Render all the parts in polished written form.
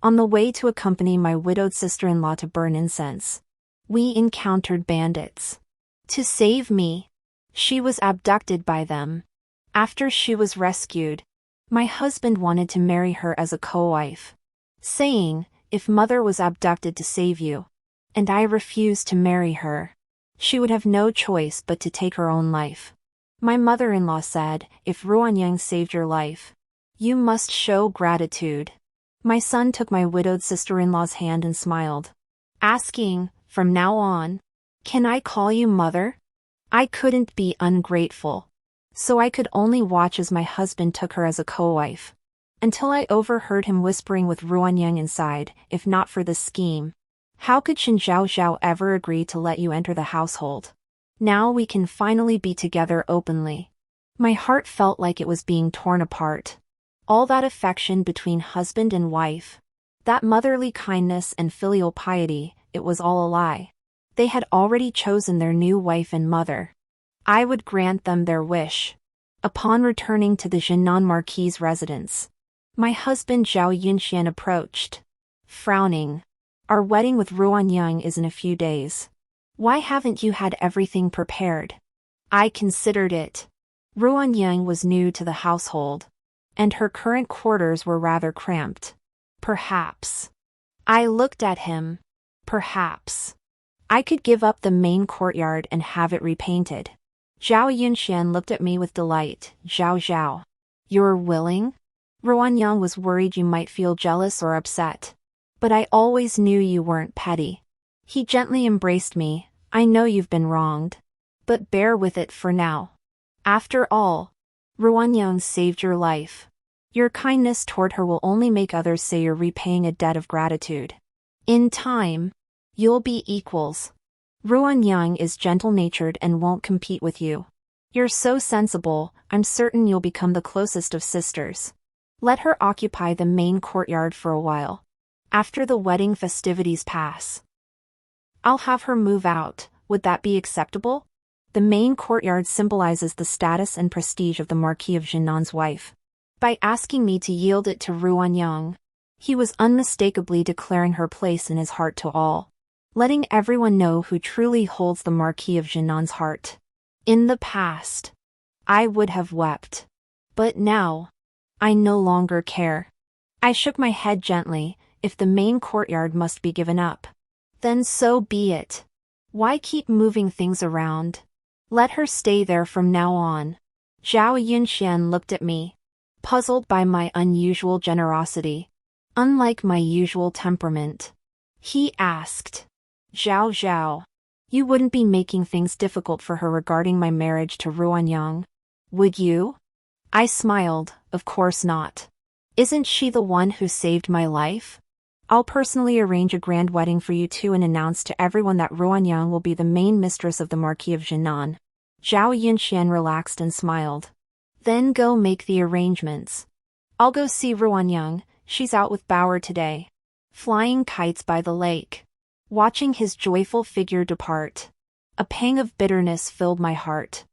On the way to accompany my widowed sister-in-law to burn incense, we encountered bandits. To save me, she was abducted by them. After she was rescued, my husband wanted to marry her as a co-wife, saying, if mother was abducted to save you, and I refused to marry her, she would have no choice but to take her own life. My mother-in-law said, if Ruanyang saved your life, you must show gratitude. My son took my widowed sister-in-law's hand and smiled, asking, from now on, can I call you mother? I couldn't be ungrateful, so I could only watch as my husband took her as a co-wife, until I overheard him whispering with Ruanyang inside, if not for this scheme, how could Shen Zhao ever agree to let you enter the household? Now we can finally be together openly. My heart felt like it was being torn apart. All that affection between husband and wife, that motherly kindness and filial piety, it was all a lie. They had already chosen their new wife and mother. I would grant them their wish. Upon returning to the Jinan Marquis' residence, my husband Zhao Yunxian approached, frowning. Our wedding with Ruanyang is in a few days. Why haven't you had everything prepared? I considered it. Ruanyang was new to the household, and her current quarters were rather cramped. Perhaps. I looked at him. Perhaps. I could give up the main courtyard and have it repainted. Zhao Yunxian looked at me with delight. Zhao. You're willing? Ruanyang was worried you might feel jealous or upset. But I always knew you weren't petty. He gently embraced me. I know you've been wronged, but bear with it for now. After all, Ruanyang saved your life. Your kindness toward her will only make others say you're repaying a debt of gratitude. In time, you'll be equals. Ruanyang is gentle-natured and won't compete with you. You're so sensible, I'm certain you'll become the closest of sisters. Let her occupy the main courtyard for a while. After the wedding festivities pass, I'll have her move out. Would that be acceptable? The main courtyard symbolizes the status and prestige of the Marquis of Jinan's wife. By asking me to yield it to Ruanyang, he was unmistakably declaring her place in his heart to all, letting everyone know who truly holds the Marquis of Jinan's heart. In the past, I would have wept. But now, I no longer care. I shook my head gently. If the main courtyard must be given up, then so be it. Why keep moving things around? Let her stay there from now on. Zhao Yunxian looked at me, puzzled by my unusual generosity. Unlike my usual temperament, he asked, Zhao, you wouldn't be making things difficult for her regarding my marriage to Ruanyang, would you? I smiled, of course not. Isn't she the one who saved my life? I'll personally arrange a grand wedding for you two and announce to everyone that Ruanyang will be the main mistress of the Marquis of Jinan. Zhao Yunxian relaxed and smiled. Then go make the arrangements. I'll go see Ruanyang, she's out with Bauer today, flying kites by the lake. Watching his joyful figure depart, a pang of bitterness filled my heart.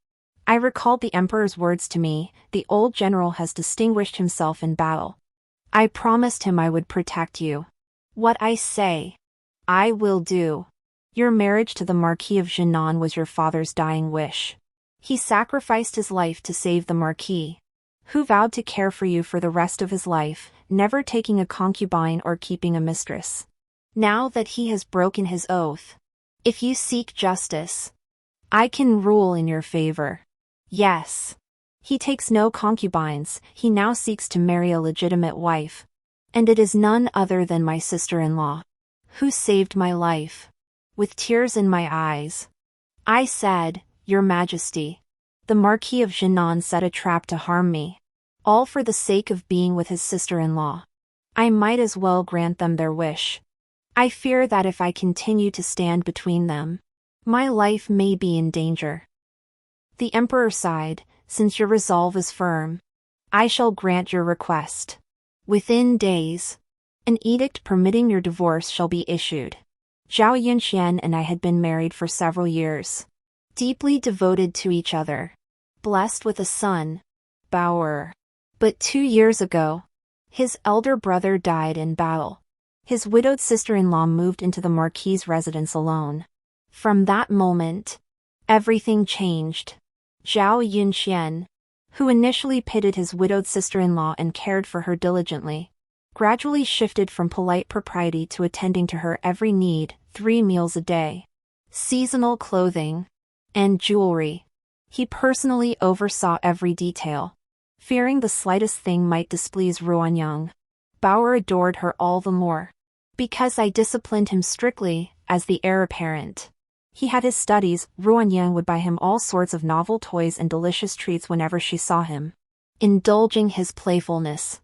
I recalled the emperor's words to me, the old general has distinguished himself in battle. I promised him I would protect you. What I say, I will do. Your marriage to the Marquis of Jinan was your father's dying wish. He sacrificed his life to save the Marquis, who vowed to care for you for the rest of his life, never taking a concubine or keeping a mistress. Now that he has broken his oath, if you seek justice, I can rule in your favor. Yes. He takes no concubines, he now seeks to marry a legitimate wife. And it is none other than my sister-in-law, who saved my life. With tears in my eyes, I said, Your Majesty, the Marquis of Jinan set a trap to harm me, all for the sake of being with his sister-in-law. I might as well grant them their wish. I fear that if I continue to stand between them, my life may be in danger. The emperor sighed, Since your resolve is firm, I shall grant your request. Within days, an edict permitting your divorce shall be issued. Zhao Yunxian and I had been married for several years, deeply devoted to each other, blessed with a son, Bauer. But 2 years ago, his elder brother died in battle. His widowed sister-in-law moved into the Marquis's residence alone. From that moment, everything changed. Zhao Yunxian, who initially pitied his widowed sister-in-law and cared for her diligently, gradually shifted from polite propriety to attending to her every need, 3 meals a day, seasonal clothing, and jewelry. He personally oversaw every detail, fearing the slightest thing might displease Ruanyang. Bauer adored her all the more, because I disciplined him strictly, as the heir apparent. He had his studies. Ruanyang would buy him all sorts of novel toys and delicious treats whenever she saw him, indulging his playfulness.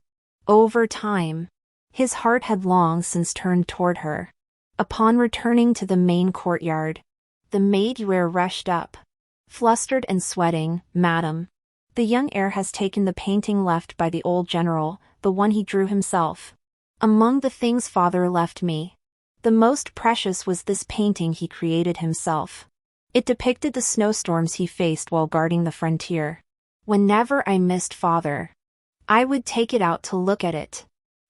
Over time, his heart had long since turned toward her. Upon returning to the main courtyard, the maid rushed up, flustered and sweating. "Madam, the young heir has taken the painting left by the old general, the one he drew himself. Among the things father left me, the most precious was this painting he created himself. It depicted the snowstorms he faced while guarding the frontier. Whenever I missed father, I would take it out to look at it.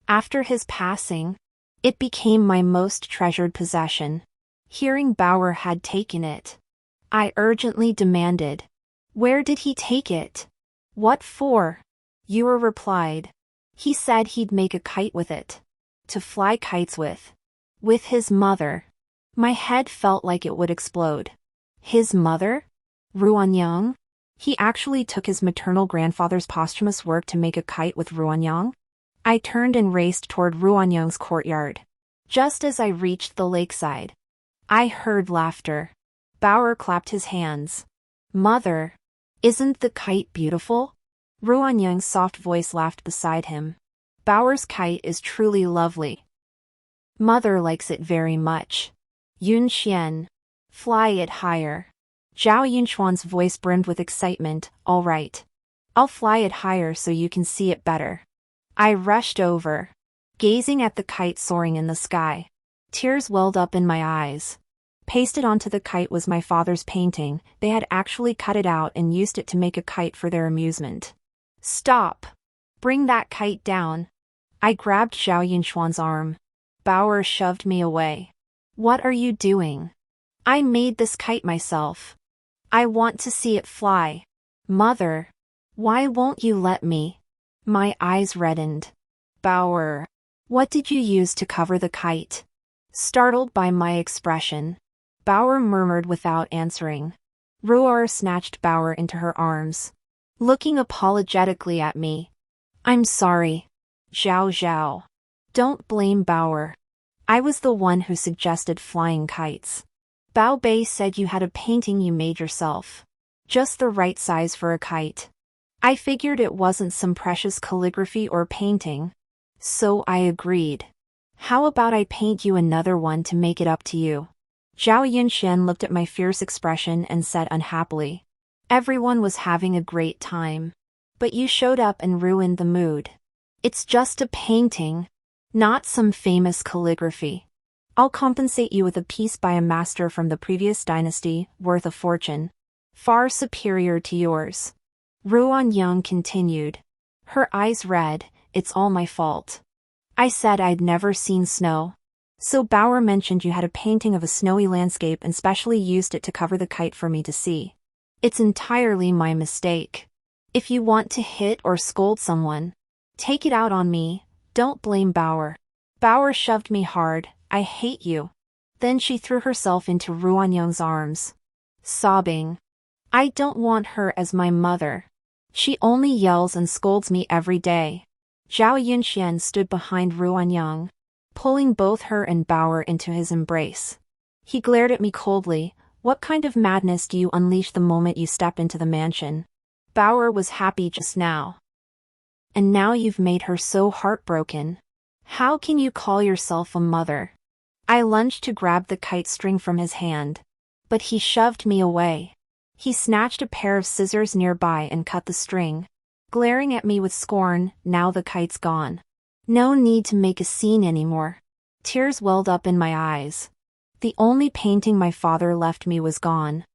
After his passing, it became my most treasured possession." Hearing Bauer had taken it, I urgently demanded, "Where did he take it? What for?" Yura replied, "He said he'd make a kite with it. To fly kites with. With his mother." My head felt like it would explode. His mother? Ruanyang? He actually took his maternal grandfather's posthumous work to make a kite with Ruanyang? I turned and raced toward Ruanyang's courtyard. Just as I reached the lakeside, I heard laughter. Bauer clapped his hands. "Mother, isn't the kite beautiful?" Ruanyang's soft voice laughed beside him. "Bauer's kite is truly lovely. Mother likes it very much. Yunxian, fly it higher." Zhao Yunxuan's voice brimmed with excitement. "All right. I'll fly it higher so you can see it better." I rushed over, gazing at the kite soaring in the sky. Tears welled up in my eyes. Pasted onto the kite was my father's painting. They had actually cut it out and used it to make a kite for their amusement. "Stop! Bring that kite down." I grabbed Zhao Yunxuan's arm. Bauer shoved me away. "What are you doing? I made this kite myself. I want to see it fly." "Mother, why won't you let me?" My eyes reddened. "Bauer, what did you use to cover the kite?" Startled by my expression, Bauer murmured without answering. Ruar snatched Bauer into her arms, looking apologetically at me. "I'm sorry. Zhao. Don't blame Bauer. I was the one who suggested flying kites. Bao Bei said you had a painting you made yourself. Just the right size for a kite. I figured it wasn't some precious calligraphy or painting. So I agreed. How about I paint you another one to make it up to you?" Zhao Yunxian looked at my fierce expression and said unhappily, "Everyone was having a great time. But you showed up and ruined the mood. It's just a painting, not some famous calligraphy. I'll compensate you with a piece by a master from the previous dynasty, worth a fortune. Far superior to yours." Ruanyang continued, her eyes red. "It's all my fault. I said I'd never seen snow. So Bauer mentioned you had a painting of a snowy landscape and specially used it to cover the kite for me to see. It's entirely my mistake. If you want to hit or scold someone, take it out on me, don't blame Bauer." Bauer shoved me hard. "I hate you." Then she threw herself into Ruanyang's arms, sobbing. "I don't want her as my mother. She only yells and scolds me every day." Zhao Yunxian stood behind Ruanyang, pulling both her and Bauer into his embrace. He glared at me coldly. "What kind of madness do you unleash the moment you step into the mansion? Bauer was happy just now. And now you've made her so heartbroken. How can you call yourself a mother?" I lunged to grab the kite string from his hand, but he shoved me away. He snatched a pair of scissors nearby and cut the string, glaring at me with scorn. "Now the kite's gone. No need to make a scene anymore." Tears welled up in my eyes. The only painting my father left me was gone.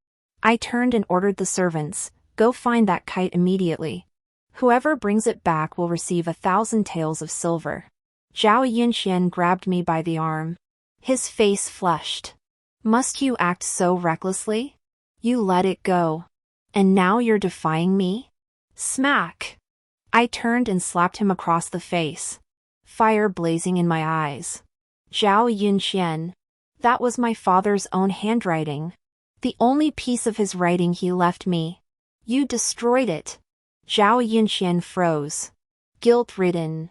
I turned and ordered the servants, "Go find that kite immediately. Whoever brings it back will receive 1,000 taels of silver." Zhao Yunxian grabbed me by the arm. His face flushed. Must you act so recklessly? You let it go. And now you're defying me? Smack! I turned and slapped him across the face. Fire blazing in my eyes. Zhao Yunxian. That was my father's own handwriting. The only piece of his writing he left me. You destroyed it. Zhao Yunxian froze. Guilt-ridden.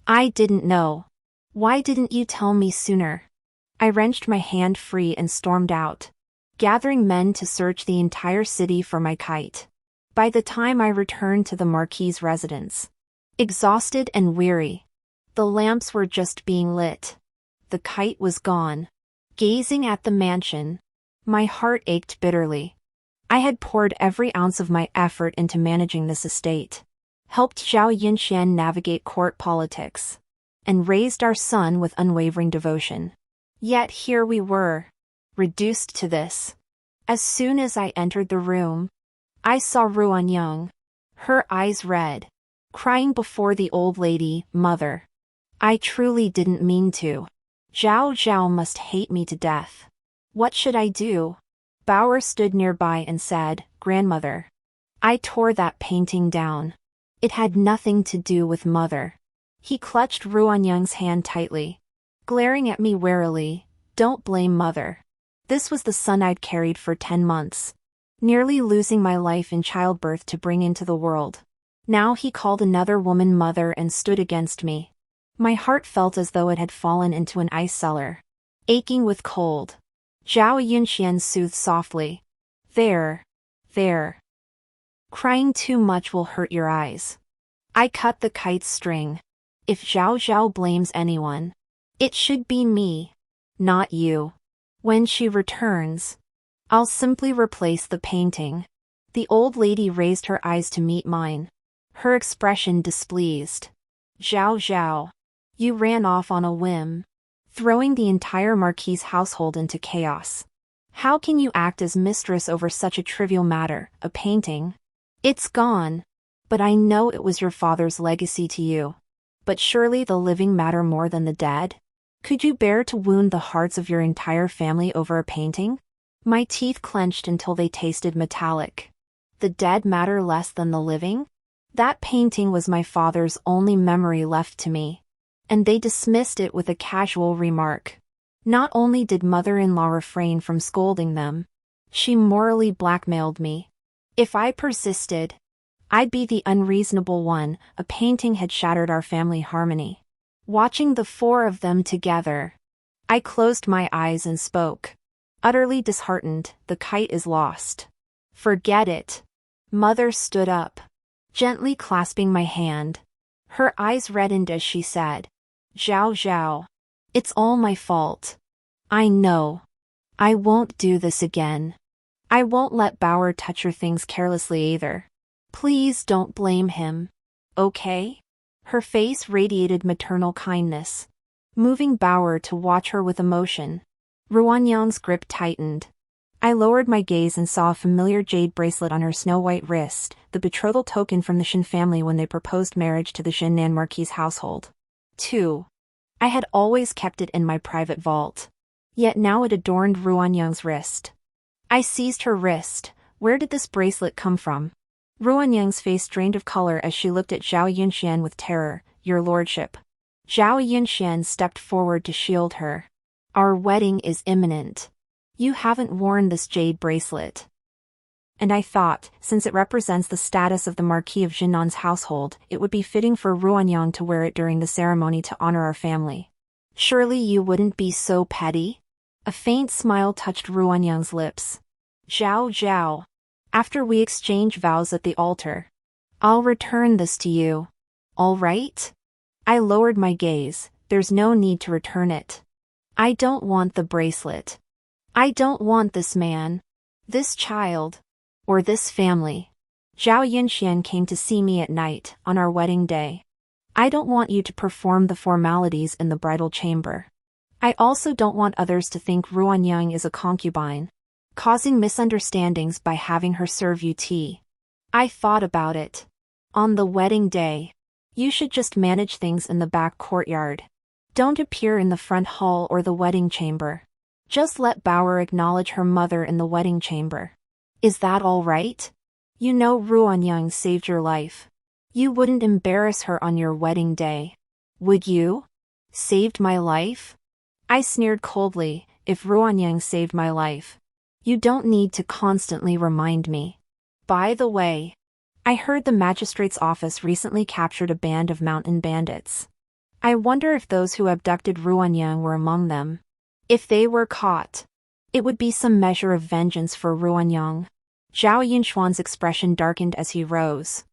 I didn't know. Why didn't you tell me sooner? I wrenched my hand free and stormed out, gathering men to search the entire city for my kite. By the time I returned to the Marquis's residence, exhausted and weary, the lamps were just being lit. The kite was gone. Gazing at the mansion, my heart ached bitterly. I had poured every ounce of my effort into managing this estate, helped Zhao Yunxian navigate court politics, and raised our son with unwavering devotion. Yet here we were, reduced to this. As soon as I entered the room, I saw Ruanyang, her eyes red, crying before the old lady, "Mother, I truly didn't mean to. Zhao must hate me to death. What should I do?" Bauer stood nearby and said, "Grandmother, I tore that painting down. It had nothing to do with Mother." He clutched Ruanyang's hand tightly, glaring at me warily. "Don't blame Mother. This was the son I'd carried for 10 months, nearly losing my life in childbirth to bring into the world. Now he called another woman mother and stood against me." My heart felt as though it had fallen into an ice cellar, aching with cold. Zhao Yunxian soothed softly. There. Crying too much will hurt your eyes." I cut the kite's string. If Zhao blames anyone, it should be me, not you. When she returns, I'll simply replace the painting. The old lady raised her eyes to meet mine, her expression displeased. Zhao, you ran off on a whim, throwing the entire Marquis's household into chaos. How can you act as mistress over such a trivial matter, a painting? It's gone. But I know it was your father's legacy to you. But surely the living matter more than the dead? Could you bear to wound the hearts of your entire family over a painting? My teeth clenched until they tasted metallic. The dead matter less than the living? That painting was my father's only memory left to me. And they dismissed it with a casual remark. Not only did mother-in-law refrain from scolding them, she morally blackmailed me. If I persisted, I'd be the unreasonable one. A painting had shattered our family harmony. Watching the four of them together, I closed my eyes and spoke. Utterly disheartened, the kite is lost. Forget it. Mother stood up, gently clasping my hand. Her eyes reddened as she said, Zhao, it's all my fault. I know. I won't do this again. I won't let Bauer touch your things carelessly either. Please don't blame him. Okay? Her face radiated maternal kindness, moving Bauer to watch her with emotion. Ruanyang's grip tightened. I lowered my gaze and saw a familiar jade bracelet on her snow-white wrist, the betrothal token from the Shin family when they proposed marriage to the Shinnan Marquis household. 2. I had always kept it in my private vault. Yet now it adorned Ruanyang's wrist. I seized her wrist. Where did this bracelet come from? Ruanyang's face drained of color as she looked at Zhao Yunxian with terror. Your lordship. Zhao Yunxian stepped forward to shield her. Our wedding is imminent. You haven't worn this jade bracelet. And I thought, since it represents the status of the Marquis of Jinnan's household, it would be fitting for Ruanyang to wear it during the ceremony to honor our family. Surely you wouldn't be so petty? A faint smile touched Ruanyang's lips. Zhao. After we exchange vows at the altar, I'll return this to you. All right? I lowered my gaze. There's no need to return it. I don't want the bracelet. I don't want this man, this child, or this family. Zhao Yunxian came to see me at night, on our wedding day. I don't want you to perform the formalities in the bridal chamber. I also don't want others to think Ruanyang is a concubine, causing misunderstandings by having her serve you tea. I thought about it. On the wedding day, you should just manage things in the back courtyard. Don't appear in the front hall or the wedding chamber. Just let Bauer acknowledge her mother in the wedding chamber. Is that all right? You know Ruanyang saved your life. You wouldn't embarrass her on your wedding day. Would you? Saved my life? I sneered coldly. If Ruanyang saved my life, you don't need to constantly remind me. By the way, I heard the magistrate's office recently captured a band of mountain bandits. I wonder if those who abducted Ruanyang were among them. If they were caught, it would be some measure of vengeance for Ruanyang. Zhao Yunxuan's expression darkened as he rose.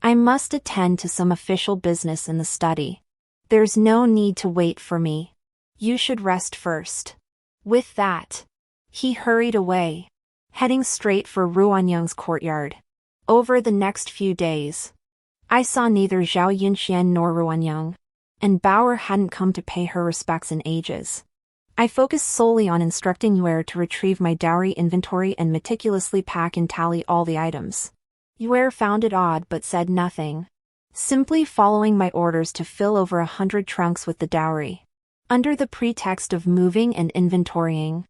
I must attend to some official business in the study. There's no need to wait for me. You should rest first. With that, he hurried away, heading straight for Ruanyang's courtyard. Over the next few days, I saw neither Zhao Yunxian nor Ruanyang, and Bauer hadn't come to pay her respects in ages. I focused solely on instructing Yue to retrieve my dowry inventory and meticulously pack and tally all the items. Yue found it odd but said nothing, simply following my orders to fill over 100 trunks with the dowry. Under the pretext of moving and inventorying,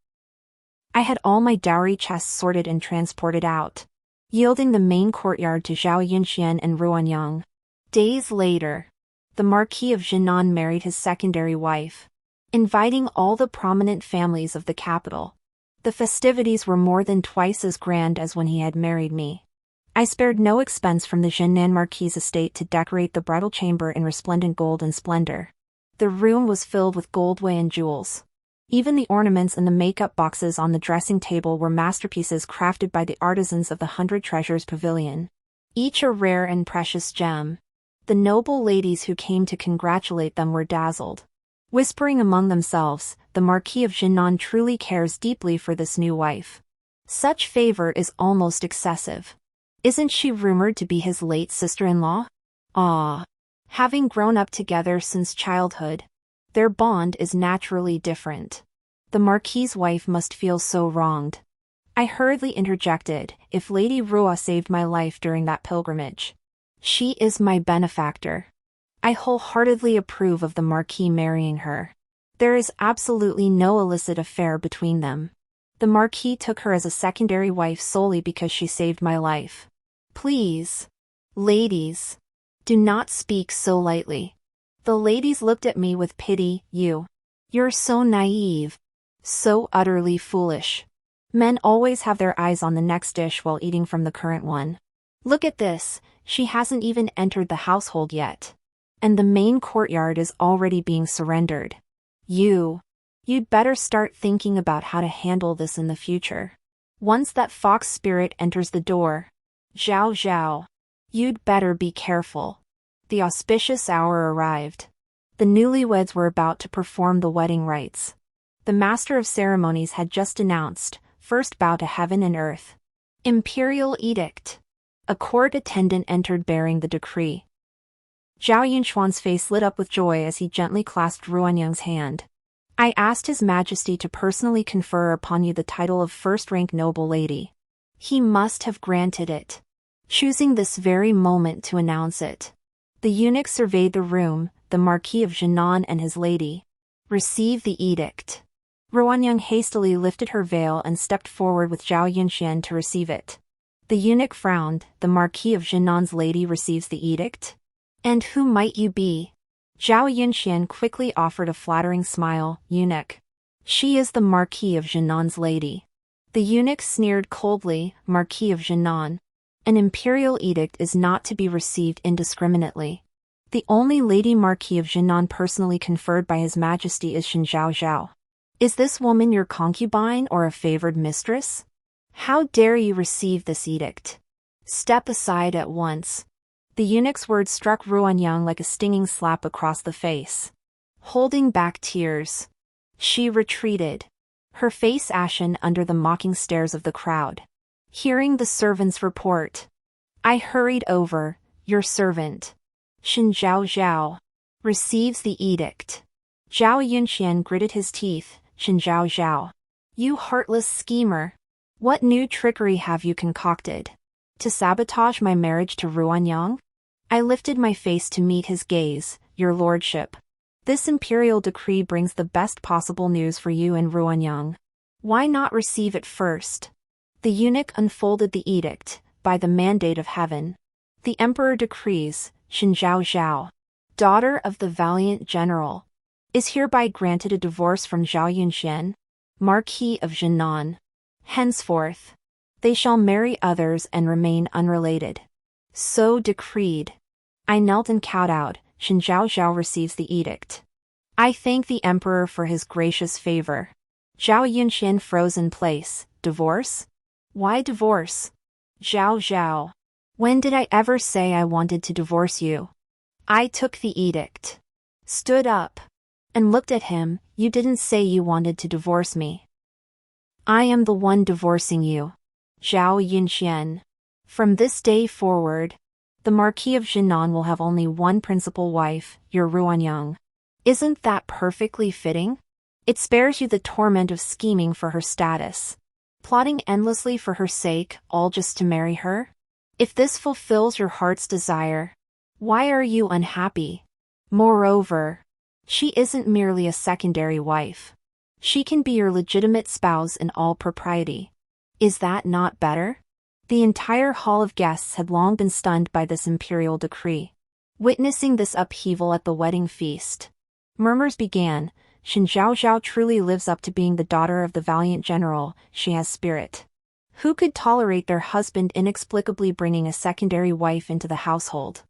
I had all my dowry chests sorted and transported out, yielding the main courtyard to Zhao Yunxian and Ruanyang. Days later, the Marquis of Jinan married his secondary wife, inviting all the prominent families of the capital. The festivities were more than twice as grand as when he had married me. I spared no expense from the Jinan Marquis' estate to decorate the bridal chamber in resplendent gold and splendor. The room was filled with gold and jewels. Even the ornaments and the makeup boxes on the dressing table were masterpieces crafted by the artisans of the 100 Treasures Pavilion, each a rare and precious gem. The noble ladies who came to congratulate them were dazzled, whispering among themselves, the Marquis of Jinan truly cares deeply for this new wife. Such favor is almost excessive. Isn't she rumored to be his late sister-in-law? Ah. Having grown up together since childhood, their bond is naturally different. The Marquis's wife must feel so wronged. I hurriedly interjected, if Lady Rua saved my life during that pilgrimage, she is my benefactor. I wholeheartedly approve of the Marquis marrying her. There is absolutely no illicit affair between them. The Marquis took her as a secondary wife solely because she saved my life. Please, ladies, do not speak so lightly. The ladies looked at me with pity. You're so naive. So utterly foolish. Men always have their eyes on the next dish while eating from the current one. Look at this, she hasn't even entered the household yet. And the main courtyard is already being surrendered. You'd better start thinking about how to handle this in the future. Once that fox spirit enters the door, Zhao, you'd better be careful. The auspicious hour arrived. The newlyweds were about to perform the wedding rites. The master of ceremonies had just announced, first bow to heaven and earth. Imperial edict. A court attendant entered bearing the decree. Zhao Yunxuan's face lit up with joy as he gently clasped Ruanyang's hand. I asked His Majesty to personally confer upon you the title of first-rank noble lady. He must have granted it, choosing this very moment to announce it. The eunuch surveyed the room. The Marquis of Jinan and his lady. Receive the edict. Ruanyang hastily lifted her veil and stepped forward with Zhao Yunxian to receive it. The eunuch frowned. The Marquis of Jinan's lady receives the edict? And who might you be? Zhao Yunxian quickly offered a flattering smile. Eunuch. She is the Marquis of Jinan's lady. The eunuch sneered coldly. Marquis of Jinan. An imperial edict is not to be received indiscriminately. The only Lady Marquis of Jinan personally conferred by His Majesty is Zhao. Is this woman your concubine or a favored mistress? How dare you receive this edict? Step aside at once. The eunuch's words struck Ruanyang like a stinging slap across the face. Holding back tears, she retreated, her face ashen under the mocking stares of the crowd. Hearing the servant's report, I hurried over. Your servant, Zhao, receives the edict. Zhao Yunxian gritted his teeth. Zhao, you heartless schemer. What new trickery have you concocted? To sabotage my marriage to Ruanyang? I lifted my face to meet his gaze. Your lordship, This imperial decree brings the best possible news for you and Ruanyang. Why not receive it first? The eunuch unfolded the edict, by the mandate of heaven. The emperor decrees, Xin Zhao Zhao, daughter of the valiant general, is hereby granted a divorce from Zhao Yunxian, Marquis of Jinan. Henceforth, they shall marry others and remain unrelated. So decreed. I knelt and kowtowed. Xin Zhao Zhao receives the edict. I thank the emperor for his gracious favor. Zhao Yunxian froze in place. Divorce? Why divorce? Zhao Zhao. When did I ever say I wanted to divorce you? I took the edict, stood up, and looked at him. You didn't say you wanted to divorce me. I am the one divorcing you. Zhao Yunxian. From this day forward, the Marquis of Jinan will have only one principal wife, your Ruanyang. Isn't that perfectly fitting? It spares you the torment of scheming for her status, plotting endlessly for her sake, all just to marry her? If this fulfills your heart's desire, why are you unhappy? Moreover, she isn't merely a secondary wife. She can be your legitimate spouse in all propriety. Is that not better? The entire hall of guests had long been stunned by this imperial decree. Witnessing this upheaval at the wedding feast, murmurs began. Xin Zhao Zhao truly lives up to being the daughter of the valiant general. She has spirit. Who could tolerate their husband inexplicably bringing a secondary wife into the household?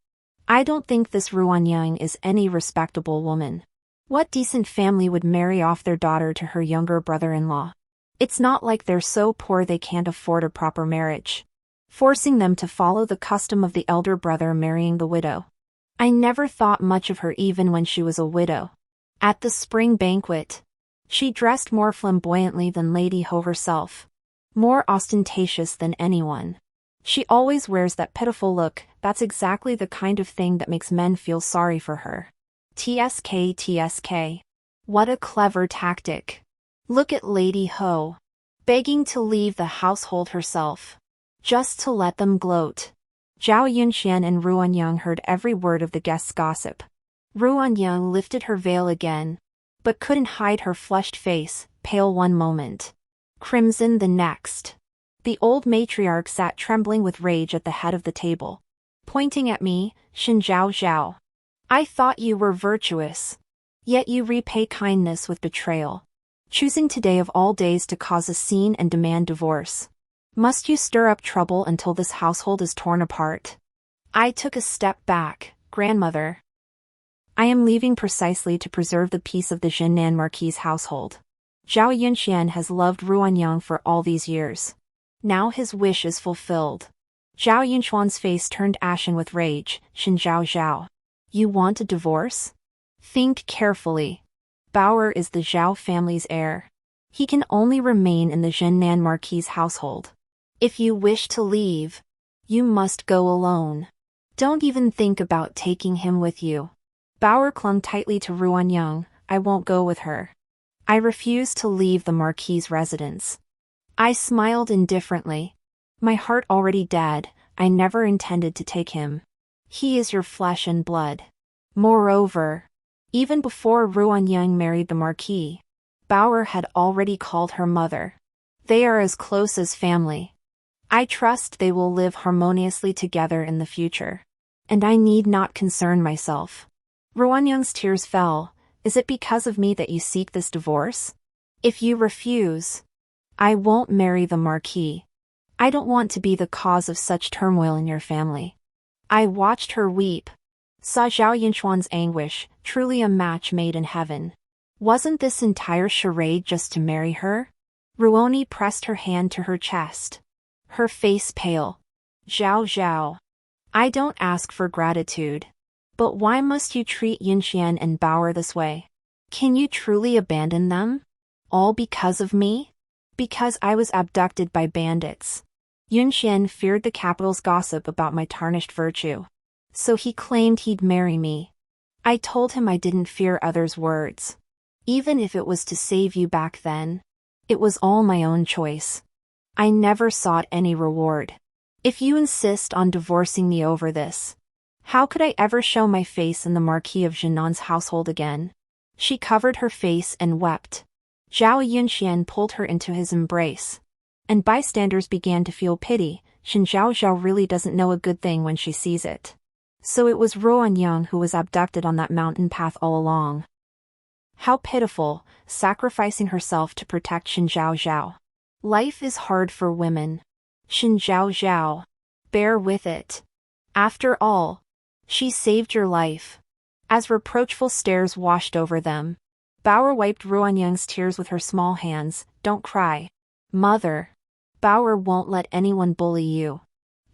I don't think this Ruanyang is any respectable woman. What decent family would marry off their daughter to her younger brother-in-law? It's not like they're so poor they can't afford a proper marriage, forcing them to follow the custom of the elder brother marrying the widow. I never thought much of her even when she was a widow. At the spring banquet, she dressed more flamboyantly than Lady Ho herself, more ostentatious than anyone. She always wears that pitiful look. That's exactly the kind of thing that makes men feel sorry for her. TSK TSK. What a clever tactic. Look at Lady Ho, begging to leave the household herself, just to let them gloat. Zhao Yunxian and Ruanyang heard every word of the guests' gossip. Ruanyang lifted her veil again, but couldn't hide her flushed face, pale one moment, crimson the next. The old matriarch sat trembling with rage at the head of the table, pointing at me. Xin Zhao Zhao. I thought you were virtuous. Yet you repay kindness with betrayal, choosing today of all days to cause a scene and demand divorce. Must you stir up trouble until this household is torn apart? I took a step back. Grandmother, I am leaving precisely to preserve the peace of the Jinan Marquis' household. Zhao Yunxian has loved Ruanyang for all these years. Now his wish is fulfilled. Zhao Yunxuan's face turned ashen with rage. Xin Zhao Zhao. You want a divorce? Think carefully. Bauer is the Zhao family's heir. He can only remain in the Jinan Marquis' household. If you wish to leave, you must go alone. Don't even think about taking him with you. Bauer clung tightly to Ruanyang. I won't go with her. I refuse to leave the Marquis' residence. I smiled indifferently. My heart already dead. I never intended to take him. He is your flesh and blood. Moreover, even before Ruanyang married the Marquis, Bauer had already called her mother. They are as close as family. I trust they will live harmoniously together in the future. And I need not concern myself. Ruanyang's tears fell. Is it because of me that you seek this divorce? If you refuse, I won't marry the Marquis. I don't want to be the cause of such turmoil in your family. I watched her weep, saw Zhao Yunxuan's anguish, truly a match made in heaven. Wasn't this entire charade just to marry her? Ruoni pressed her hand to her chest, her face pale. Zhao Zhao. I don't ask for gratitude. But why must you treat Yunxian and Bauer this way? Can you truly abandon them? All because of me? Because I was abducted by bandits. Yunxian feared the capital's gossip about my tarnished virtue. So he claimed he'd marry me. I told him I didn't fear others' words. Even if it was to save you back then, it was all my own choice. I never sought any reward. If you insist on divorcing me over this, how could I ever show my face in the Marquis of Jinan's household again? She covered her face and wept. Zhao Yunxian pulled her into his embrace. And bystanders began to feel pity. Xin Zhao really doesn't know a good thing when she sees it. So it was Ruanyang who was abducted on that mountain path all along. How pitiful, sacrificing herself to protect Xin Zhao. Life is hard for women. Xin Zhao. Bear with it. After all, she saved your life. As reproachful stares washed over them, Bauer wiped Ruanyang's tears with her small hands. Don't cry, mother. Bauer won't let anyone bully you.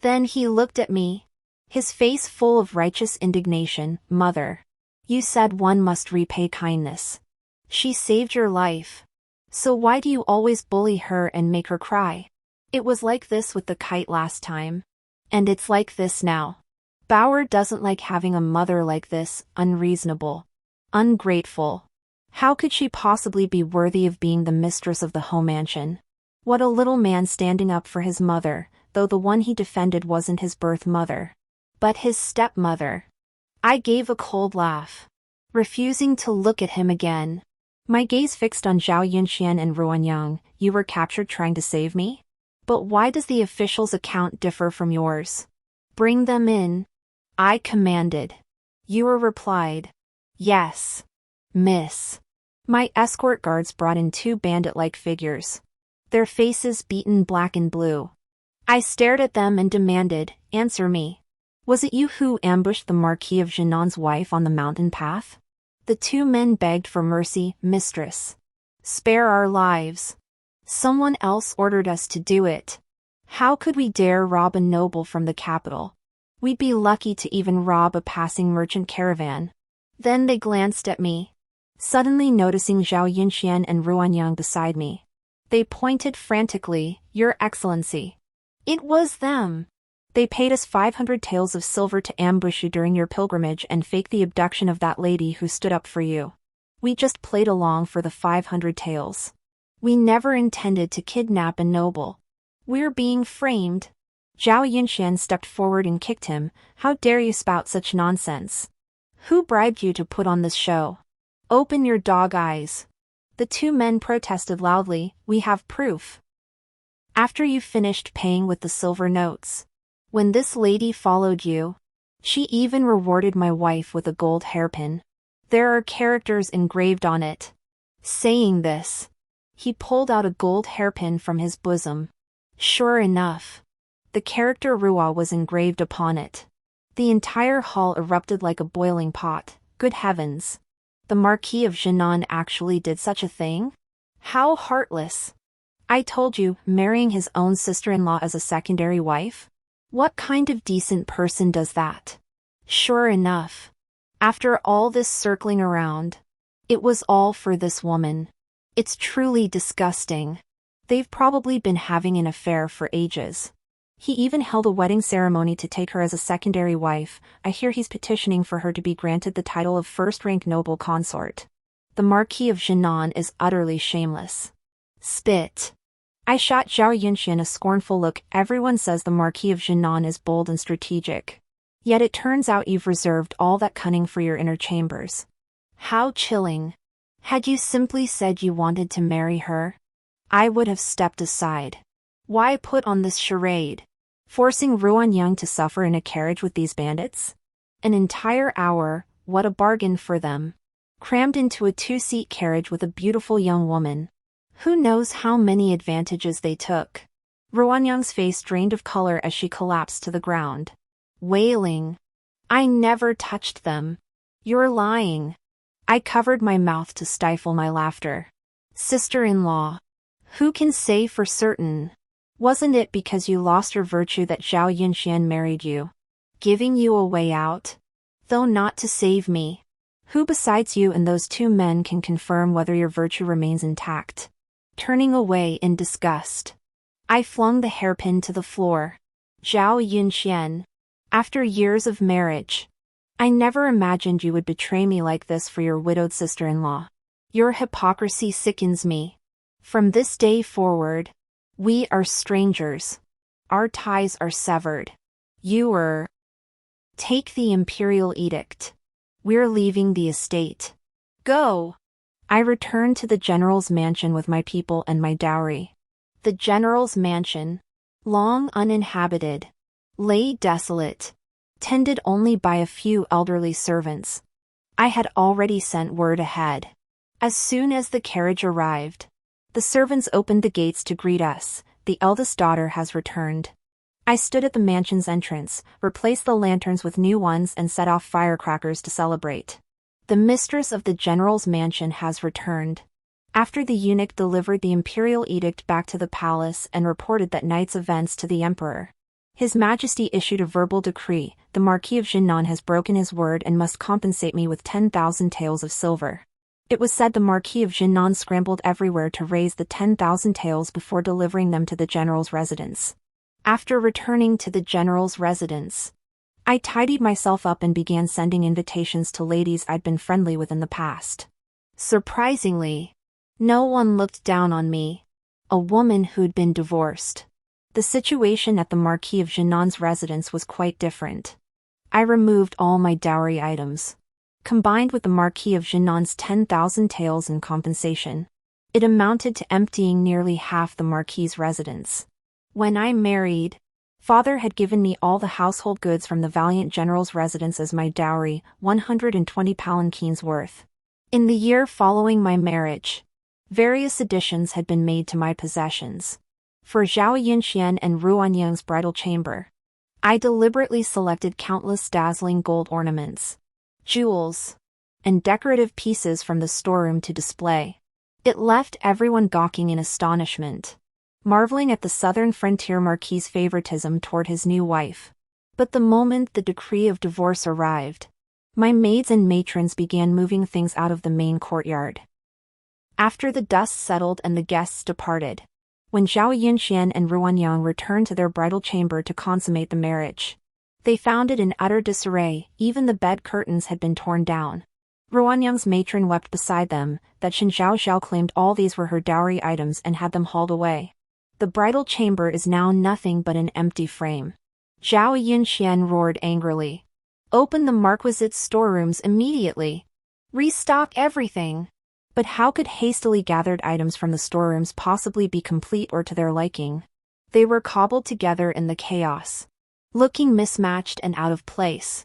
Then he looked at me, his face full of righteous indignation. Mother, you said one must repay kindness. She saved your life. So why do you always bully her and make her cry? It was like this with the kite last time. And it's like this now. Bauer doesn't like having a mother like this, unreasonable, ungrateful. How could she possibly be worthy of being the mistress of the home mansion? What a little man standing up for his mother, though the one he defended wasn't his birth mother, but his stepmother. I gave a cold laugh, refusing to look at him again. My gaze fixed on Zhao Yunxian and Ruanyang. You were captured trying to save me? But why does the official's account differ from yours? Bring them in, I commanded. Yua replied. Yes, miss. My escort guards brought in two bandit-like figures, their faces beaten black and blue. I stared at them and demanded, answer me. Was it you who ambushed the Marquis of Jinan's wife on the mountain path? The two men begged for mercy. Mistress, spare our lives. Someone else ordered us to do it. How could we dare rob a noble from the capital? We'd be lucky to even rob a passing merchant caravan. Then they glanced at me, suddenly noticing Zhao Yunxian and Ruanyang beside me. They pointed frantically. Your Excellency. It was them. They paid us 500 taels of silver to ambush you during your pilgrimage and fake the abduction of that lady who stood up for you. We just played along for the 500 taels. We never intended to kidnap a noble. We're being framed. Zhao Yunxian stepped forward and kicked him. How dare you spout such nonsense? Who bribed you to put on this show? Open your dog eyes. The two men protested loudly. We have proof. After you finished paying with the silver notes. When this lady followed you, she even rewarded my wife with a gold hairpin. There are characters engraved on it. Saying this, he pulled out a gold hairpin from his bosom. Sure enough, the character Rua was engraved upon it. The entire hall erupted like a boiling pot. Good heavens! The Marquis of Jinan actually did such a thing? How heartless! I told you, marrying his own sister-in-law as a secondary wife? What kind of decent person does that? Sure enough, after all this circling around, it was all for this woman. It's truly disgusting. They've probably been having an affair for ages. He even held a wedding ceremony to take her as a secondary wife. I hear he's petitioning for her to be granted the title of first-rank noble consort. The Marquis of Jinan is utterly shameless. Spit. I shot Zhao Yunxian a scornful look. Everyone says the Marquis of Jinan is bold and strategic. Yet it turns out you've reserved all that cunning for your inner chambers. How chilling. Had you simply said you wanted to marry her, I would have stepped aside. Why put on this charade? Forcing Ruanyang to suffer in a carriage with these bandits? An entire hour, what a bargain for them. Crammed into a two-seat carriage with a beautiful young woman. Who knows how many advantages they took. Ruanyang's face drained of color as she collapsed to the ground, wailing. I never touched them. You're lying. I covered my mouth to stifle my laughter. Sister-in-law. Who can say for certain? Wasn't it because you lost your virtue that Zhao Yunxian married you, giving you a way out? Though not to save me. Who besides you and those two men can confirm whether your virtue remains intact? Turning away in disgust, I flung the hairpin to the floor. Zhao Yunxian. After years of marriage, I never imagined you would betray me like this for your widowed sister-in-law. Your hypocrisy sickens me. From this day forward, we are strangers. Our ties are severed. Take the Imperial edict. We're leaving the estate. Go! I returned to the general's mansion with my people and my dowry. The general's mansion, long uninhabited, lay desolate, tended only by a few elderly servants. I had already sent word ahead. As soon as the carriage arrived, the servants opened the gates to greet us. The eldest daughter has returned. I stood at the mansion's entrance, replaced the lanterns with new ones and set off firecrackers to celebrate. The mistress of the general's mansion has returned. After the eunuch delivered the imperial edict back to the palace and reported that night's events to the emperor, His Majesty issued a verbal decree: the Marquis of Jinnan has broken his word and must compensate me with 10,000 taels of silver. It was said the Marquis of Jinnan scrambled everywhere to raise the 10,000 taels before delivering them to the general's residence. After returning to the general's residence, I tidied myself up and began sending invitations to ladies I'd been friendly with in the past. Surprisingly, no one looked down on me, a woman who'd been divorced. The situation at the Marquis of Jinnan's residence was quite different. I removed all my dowry items. Combined with the Marquis of Jinnan's 10,000 taels in compensation, it amounted to emptying nearly half the Marquis's residence. When I married, Father had given me all the household goods from the valiant general's residence as my dowry, 120 palanquins worth. In the year following my marriage, various additions had been made to my possessions. For Zhao Yunxian and Ruanyang's bridal chamber, I deliberately selected countless dazzling gold ornaments, jewels, and decorative pieces from the storeroom to display. It left everyone gawking in astonishment, marveling at the southern frontier marquis's favoritism toward his new wife. But the moment the decree of divorce arrived, my maids and matrons began moving things out of the main courtyard. After the dust settled and the guests departed, when Zhao Yunxian and Ruanyang returned to their bridal chamber to consummate the marriage, they found it in utter disarray. Even the bed curtains had been torn down. Ruanyang's matron wept beside them that Shen Zhao claimed all these were her dowry items and had them hauled away. The bridal chamber is now nothing but an empty frame. Zhao Yunxian roared angrily. Open the marquisite's storerooms immediately. Restock everything. But how could hastily gathered items from the storerooms possibly be complete or to their liking? They were cobbled together in the chaos, looking mismatched and out of place.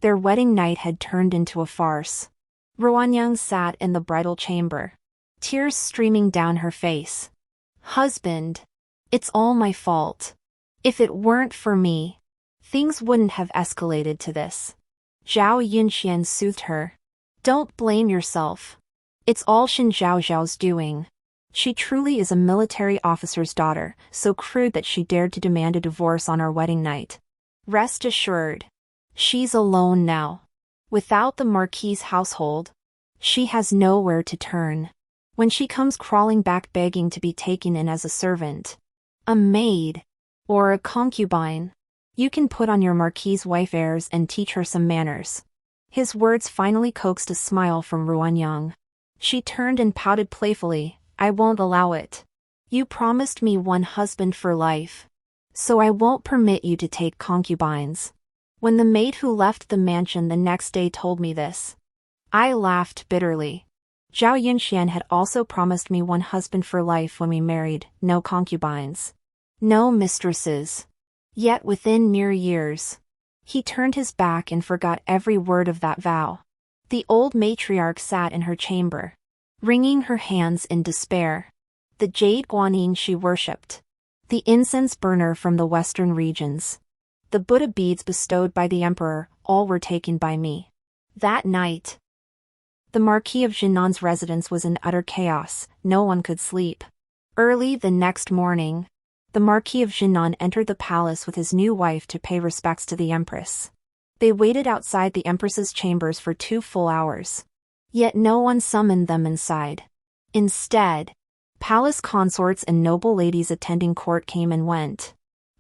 Their wedding night had turned into a farce. Ruanyang sat in the bridal chamber, tears streaming down her face. Husband, it's all my fault. If it weren't for me, things wouldn't have escalated to this. Zhao Yunxian soothed her. Don't blame yourself. It's all Shen Zhao's doing. She truly is a military officer's daughter, so crude that she dared to demand a divorce on our wedding night. Rest assured, she's alone now. Without the Marquis's household, she has nowhere to turn. When she comes crawling back begging to be taken in as a servant, a maid, or a concubine, you can put on your Marquis's wife airs and teach her some manners. His words finally coaxed a smile from Ruanyang. She turned and pouted playfully. I won't allow it. You promised me one husband for life, so I won't permit you to take concubines. When the maid who left the mansion the next day told me this, I laughed bitterly. Zhao Yunxian had also promised me one husband for life when we married, no concubines, no mistresses. Yet within mere years, he turned his back and forgot every word of that vow. The old matriarch sat in her chamber, wringing her hands in despair. The jade guanyin she worshipped, the incense burner from the western regions, the Buddha beads bestowed by the emperor, all were taken by me. That night, the Marquis of Jinnan's residence was in utter chaos. No one could sleep. Early the next morning, the Marquis of Jinnan entered the palace with his new wife to pay respects to the empress. They waited outside the empress's chambers for 2 full hours. Yet no one summoned them inside. Instead, palace consorts and noble ladies attending court came and went.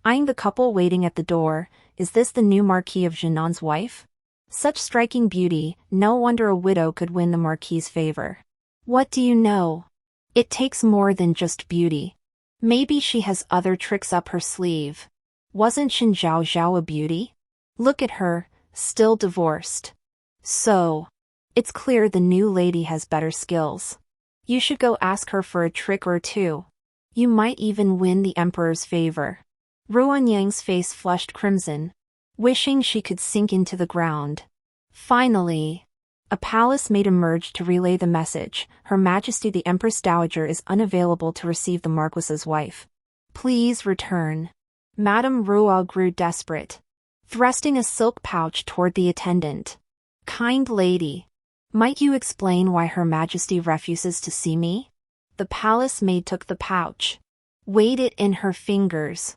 Eyeing the couple waiting at the door, is this the new Marquis of Jinnan's wife? Such striking beauty, no wonder a widow could win the Marquis's favor. What do you know? It takes more than just beauty. Maybe she has other tricks up her sleeve. Wasn't Shen Zhao a beauty? Look at her, still divorced. So, It's clear the new lady has better skills. You should go ask her for a trick or two. You might even win the emperor's favor. Ruanyang's face flushed crimson, wishing she could sink into the ground. Finally, a palace maid emerged to relay the message. Her Majesty the Empress Dowager is unavailable to receive the Marquis's wife. Please return. Madame Rual grew desperate, thrusting a silk pouch toward the attendant. Kind lady, might you explain why Her Majesty refuses to see me? The palace maid took the pouch, weighed it in her fingers,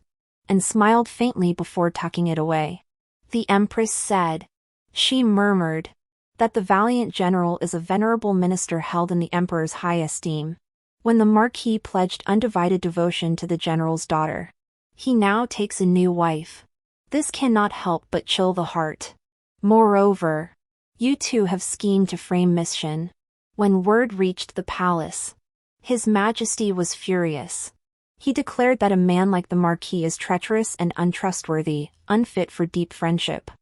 and smiled faintly before tucking it away. The Empress said, she murmured, that the valiant general is a venerable minister held in the Emperor's high esteem. When the Marquis pledged undivided devotion to the general's daughter, he now takes a new wife. This cannot help but chill the heart. Moreover, you two have schemed to frame mission. When word reached the palace, His Majesty was furious. He declared that a man like the Marquis is treacherous and untrustworthy, unfit for deep friendship,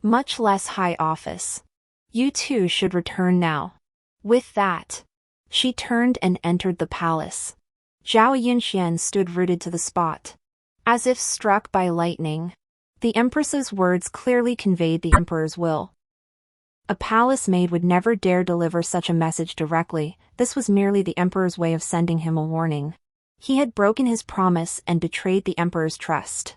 much less high office. You two should return now. With that, she turned and entered the palace. Zhao Yunxian stood rooted to the spot, as if struck by lightning. The Empress's words clearly conveyed the Emperor's will. A palace maid would never dare deliver such a message directly. This was merely the Emperor's way of sending him a warning. He had broken his promise and betrayed the Emperor's trust.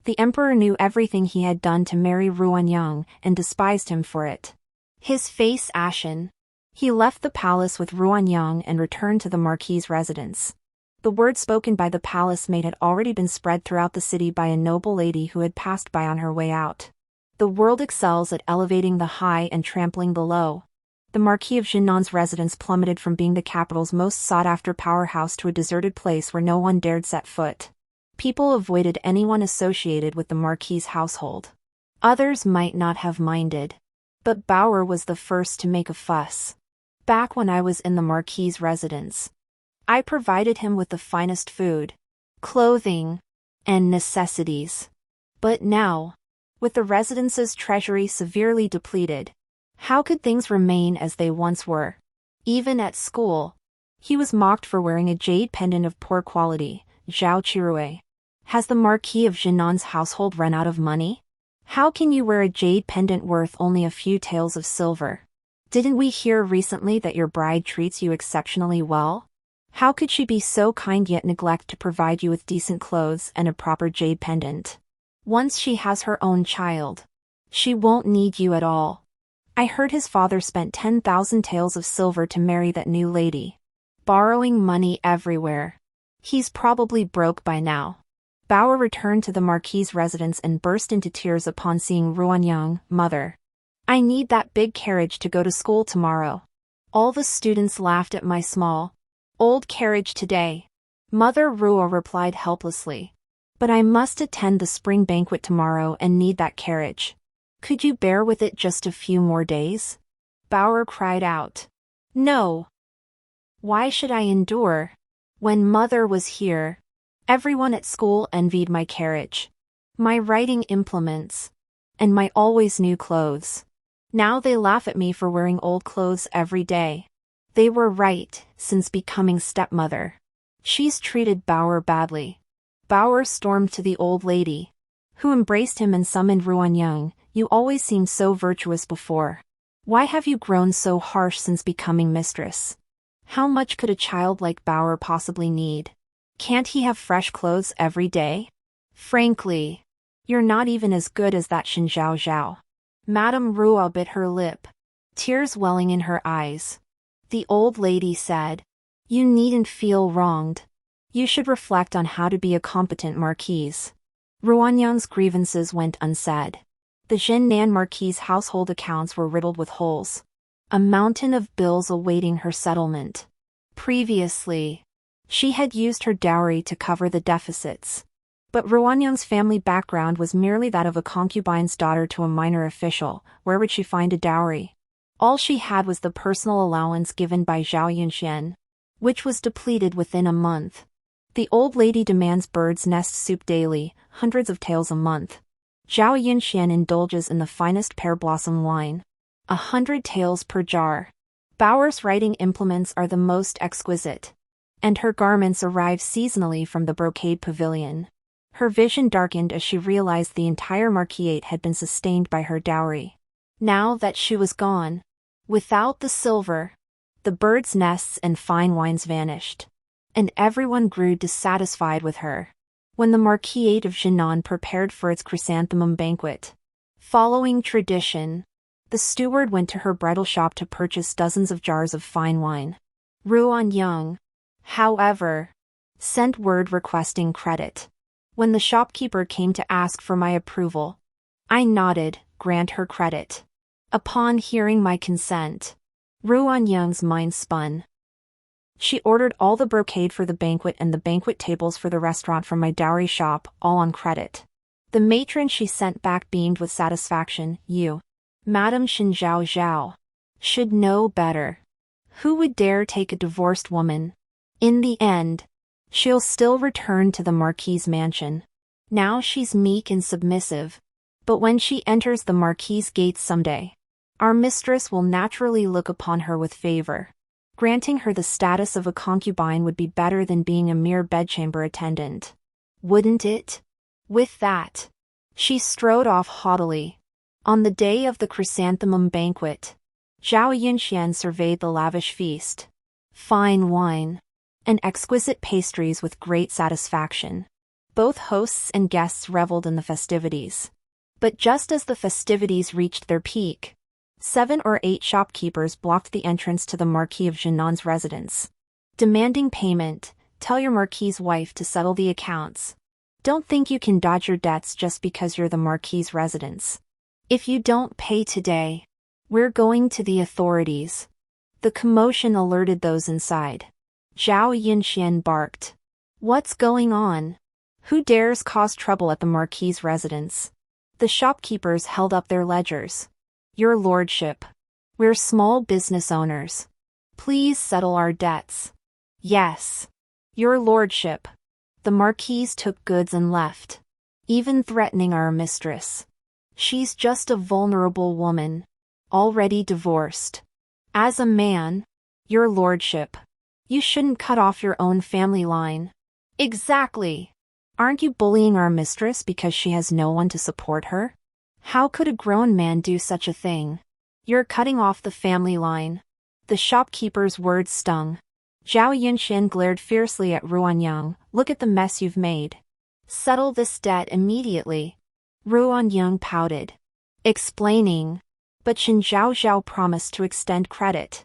The Emperor knew everything he had done to marry Ruanyang and despised him for it. His face ashen, he left the palace with Ruanyang and returned to the Marquis's residence. The word spoken by the palace maid had already been spread throughout the city by a noble lady who had passed by on her way out. The world excels at elevating the high and trampling the low. The Marquis of Jinnan's residence plummeted from being the capital's most sought-after powerhouse to a deserted place where no one dared set foot. People avoided anyone associated with the Marquis's household. Others might not have minded, but Bauer was the first to make a fuss. Back when I was in the Marquis's residence, I provided him with the finest food, clothing, and necessities. But now, with the residence's treasury severely depleted, how could things remain as they once were? Even at school, he was mocked for wearing a jade pendant of poor quality. Zhao Chirue. Has the Marquis of Jinnan's household run out of money? How can you wear a jade pendant worth only a few taels of silver? Didn't we hear recently that your bride treats you exceptionally well? How could she be so kind yet neglect to provide you with decent clothes and a proper jade pendant? Once she has her own child, she won't need you at all. I heard his father spent 10,000 taels of silver to marry that new lady. Borrowing money everywhere. He's probably broke by now. Bauer returned to the Marquis's residence and burst into tears upon seeing Ruanyang. Mother, I need that big carriage to go to school tomorrow. All the students laughed at my small, old carriage today. Mother Ruo replied helplessly. But I must attend the spring banquet tomorrow and need that carriage. Could you bear with it just a few more days? Bauer cried out. No. Why should I endure? When Mother was here, everyone at school envied my carriage, my writing implements, and my always new clothes. Now they laugh at me for wearing old clothes every day. They were right, since becoming stepmother. She's treated Bauer badly. Bauer stormed to the old lady, who embraced him and summoned Ruanyang. You always seemed so virtuous before. Why have you grown so harsh since becoming mistress? How much could a child like Bauer possibly need? Can't he have fresh clothes every day? Frankly, you're not even as good as that Xinjiao Zhao. Madame Ruo bit her lip, tears welling in her eyes. The old lady said, you needn't feel wronged. You should reflect on how to be a competent marquise. Ruanyang's grievances went unsaid. The Jinnan Marquis's household accounts were riddled with holes. A mountain of bills awaiting her settlement. Previously, she had used her dowry to cover the deficits. But Ruanyang's family background was merely that of a concubine's daughter to a minor official. Where would she find a dowry? All she had was the personal allowance given by Zhao Yunxian, which was depleted within a month. The old lady demands bird's nest soup daily, hundreds of taels a month. Zhao Yunxian indulges in the finest pear blossom wine. 100 taels per jar. Bauer's writing implements are the most exquisite, and her garments arrive seasonally from the brocade pavilion. Her vision darkened as she realized the entire marquisate had been sustained by her dowry. Now that she was gone, without the silver, the birds' nests and fine wines vanished, and everyone grew dissatisfied with her. When the marquisate of Jinan prepared for its chrysanthemum banquet, following tradition, the steward went to her bridal shop to purchase dozens of jars of fine wine. Ruan Young, however, sent word requesting credit. When the shopkeeper came to ask for my approval, I nodded, grant her credit. Upon hearing my consent, Ruan Young's mind spun. She ordered all the brocade for the banquet and the banquet tables for the restaurant from my dowry shop, all on credit. The matron she sent back beamed with satisfaction. You, Madame Xin Zhao Zhao, should know better. Who would dare take a divorced woman? In the end, she'll still return to the Marquis's mansion. Now she's meek and submissive, but when she enters the Marquis's gates someday, our mistress will naturally look upon her with favor. Granting her the status of a concubine would be better than being a mere bedchamber attendant. Wouldn't it? With that, she strode off haughtily. On the day of the chrysanthemum banquet, Zhao Yunxian surveyed the lavish feast. Fine wine and exquisite pastries with great satisfaction. Both hosts and guests reveled in the festivities. But just as the festivities reached their peak, 7 or 8 shopkeepers blocked the entrance to the Marquis of Jinan's residence. Demanding payment, tell your Marquis's wife to settle the accounts. Don't think you can dodge your debts just because you're the Marquis's residence. If you don't pay today, we're going to the authorities. The commotion alerted those inside. Zhao Yinxian barked. What's going on? Who dares cause trouble at the Marquis's residence? The shopkeepers held up their ledgers. Your lordship, we're small business owners. Please settle our debts. Yes. Your lordship. The Marquis took goods and left, even threatening our mistress. She's just a vulnerable woman, already divorced. As a man, your lordship, you shouldn't cut off your own family line. Exactly. Aren't you bullying our mistress because she has no one to support her? How could a grown man do such a thing? You're cutting off the family line. The shopkeeper's words stung. Zhao Yunxian glared fiercely at Ruanyang. Look at the mess you've made. Settle this debt immediately. Ruanyang pouted, explaining, but Qin Zhao Zhao promised to extend credit.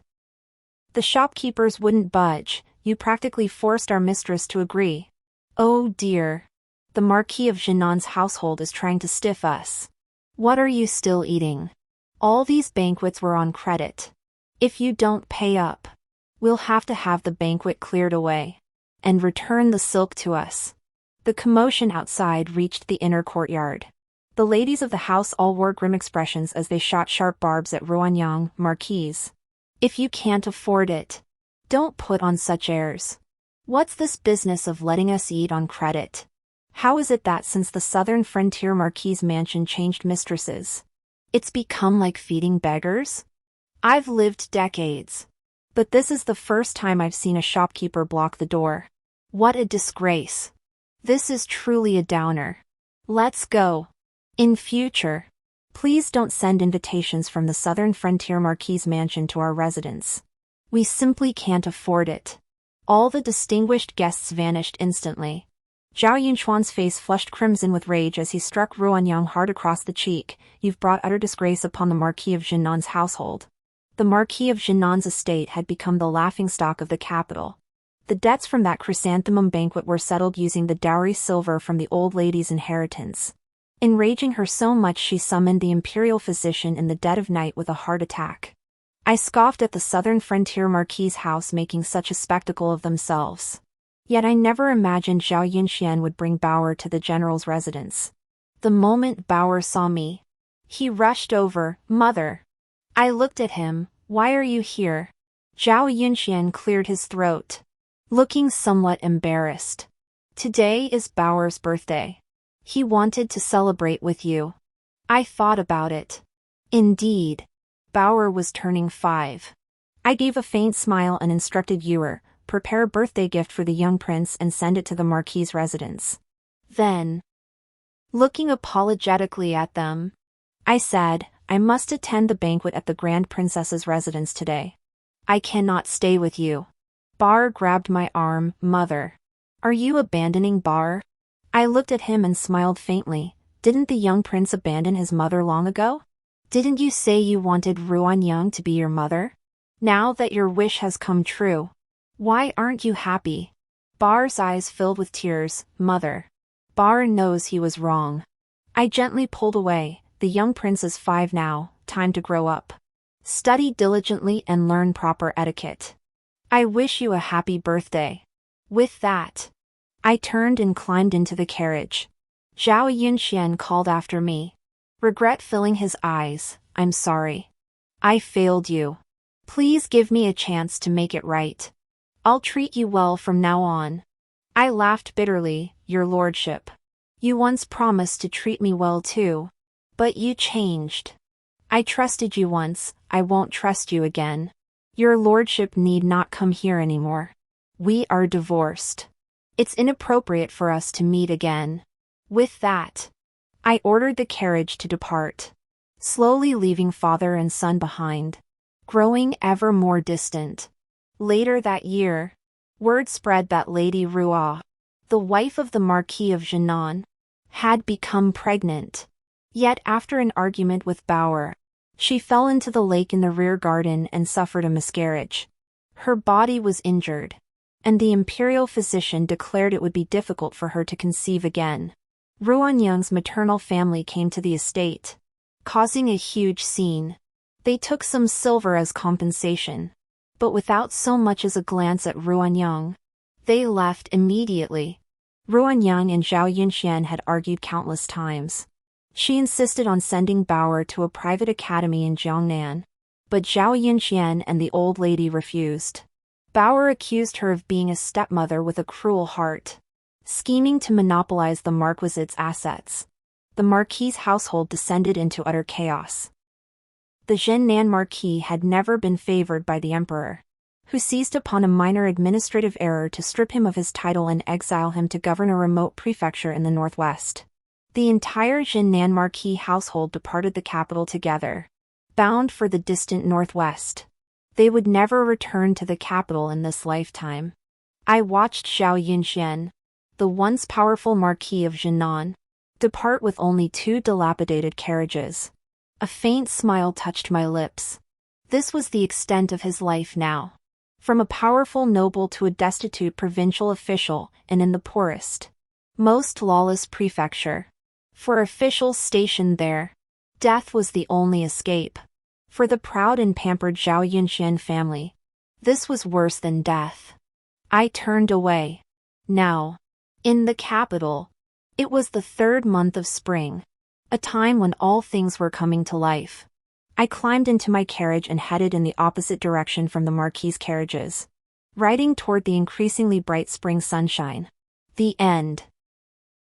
The shopkeepers wouldn't budge. You practically forced our mistress to agree. Oh dear. The Marquis of Jinan's household is trying to stiff us. What are you still eating? All these banquets were on credit. If you don't pay up, we'll have to have the banquet cleared away and return the silk to us. The commotion outside reached the inner courtyard. The ladies of the house all wore grim expressions as they shot sharp barbs at Ruanyang, Marquise. If you can't afford it, don't put on such airs. What's this business of letting us eat on credit? How is it that since the southern frontier Marquis mansion changed mistresses, it's become like feeding beggars? I've lived decades, but this is the first time I've seen a shopkeeper block the door. What a disgrace. This is truly a downer. Let's go. In future, please don't send invitations from the southern frontier Marquis mansion to our residence. We simply can't afford it. All the distinguished guests vanished instantly. Zhao Yunxuan's face flushed crimson with rage as he struck Ruanyang hard across the cheek. You've brought utter disgrace upon the Marquis of Jinan's household. The Marquis of Jinan's estate had become the laughingstock of the capital. The debts from that chrysanthemum banquet were settled using the dowry silver from the old lady's inheritance. Enraging her so much she summoned the Imperial physician in the dead of night with a heart attack. I scoffed at the southern frontier Marquis' house making such a spectacle of themselves. Yet I never imagined Zhao Yunxian would bring Bauer to the general's residence. The moment Bauer saw me, he rushed over. Mother. I looked at him. Why are you here? Zhao Yunxian cleared his throat, looking somewhat embarrassed. Today is Bauer's birthday. He wanted to celebrate with you. I thought about it. Indeed. Bauer was turning 5. I gave a faint smile and instructed Ewer, prepare a birthday gift for the young prince and send it to the Marquis's residence. Then, looking apologetically at them, I said, I must attend the banquet at the Grand Princess's residence today. I cannot stay with you. Bauer grabbed my arm. Mother. Are you abandoning Bauer? I looked at him and smiled faintly. Didn't the young prince abandon his mother long ago? Didn't you say you wanted Ruanyang to be your mother? Now that your wish has come true, why aren't you happy? Bauer's eyes filled with tears. Mother. Bauer knows he was wrong. I gently pulled away. The young prince is 5 now, time to grow up. Study diligently and learn proper etiquette. I wish you a happy birthday. With that, I turned and climbed into the carriage. Zhao Yunxian called after me. Regret filling his eyes. I'm sorry. I failed you. Please give me a chance to make it right. I'll treat you well from now on. I laughed bitterly. Your lordship. You once promised to treat me well too. But you changed. I trusted you once, I won't trust you again. Your lordship need not come here anymore. We are divorced. It's inappropriate for us to meet again. With that, I ordered the carriage to depart, slowly leaving father and son behind, growing ever more distant. Later that year, word spread that Lady Rua, the wife of the Marquis of Jinan, had become pregnant. Yet after an argument with Bauer, she fell into the lake in the rear garden and suffered a miscarriage. Her body was injured, and the Imperial physician declared it would be difficult for her to conceive again. Ruanyang's maternal family came to the estate, causing a huge scene. They took some silver as compensation, but without so much as a glance at Ruanyang. They left immediately. Ruanyang and Zhao Yunxian had argued countless times. She insisted on sending Bauer to a private academy in Jiangnan, but Zhao Yunxian and the old lady refused. Bauer accused her of being a stepmother with a cruel heart, scheming to monopolize the Marquis's assets. The Marquis's household descended into utter chaos. The Jiangnan Marquis had never been favored by the emperor, who seized upon a minor administrative error to strip him of his title and exile him to govern a remote prefecture in the northwest. The entire Jiangnan Marquis household departed the capital together, bound for the distant northwest. They would never return to the capital in this lifetime. I watched Zhao Yunxian, the once powerful Marquis of Jinan, depart with only 2 dilapidated carriages. A faint smile touched my lips. This was the extent of his life now. From a powerful noble to a destitute provincial official, and in the poorest, most lawless prefecture. For officials stationed there, death was the only escape. For the proud and pampered Zhao Yunxian family, this was worse than death. I turned away. Now, in the capital, it was the 3rd month of spring, a time when all things were coming to life. I climbed into my carriage and headed in the opposite direction from the Marquis's carriages, riding toward the increasingly bright spring sunshine. The end.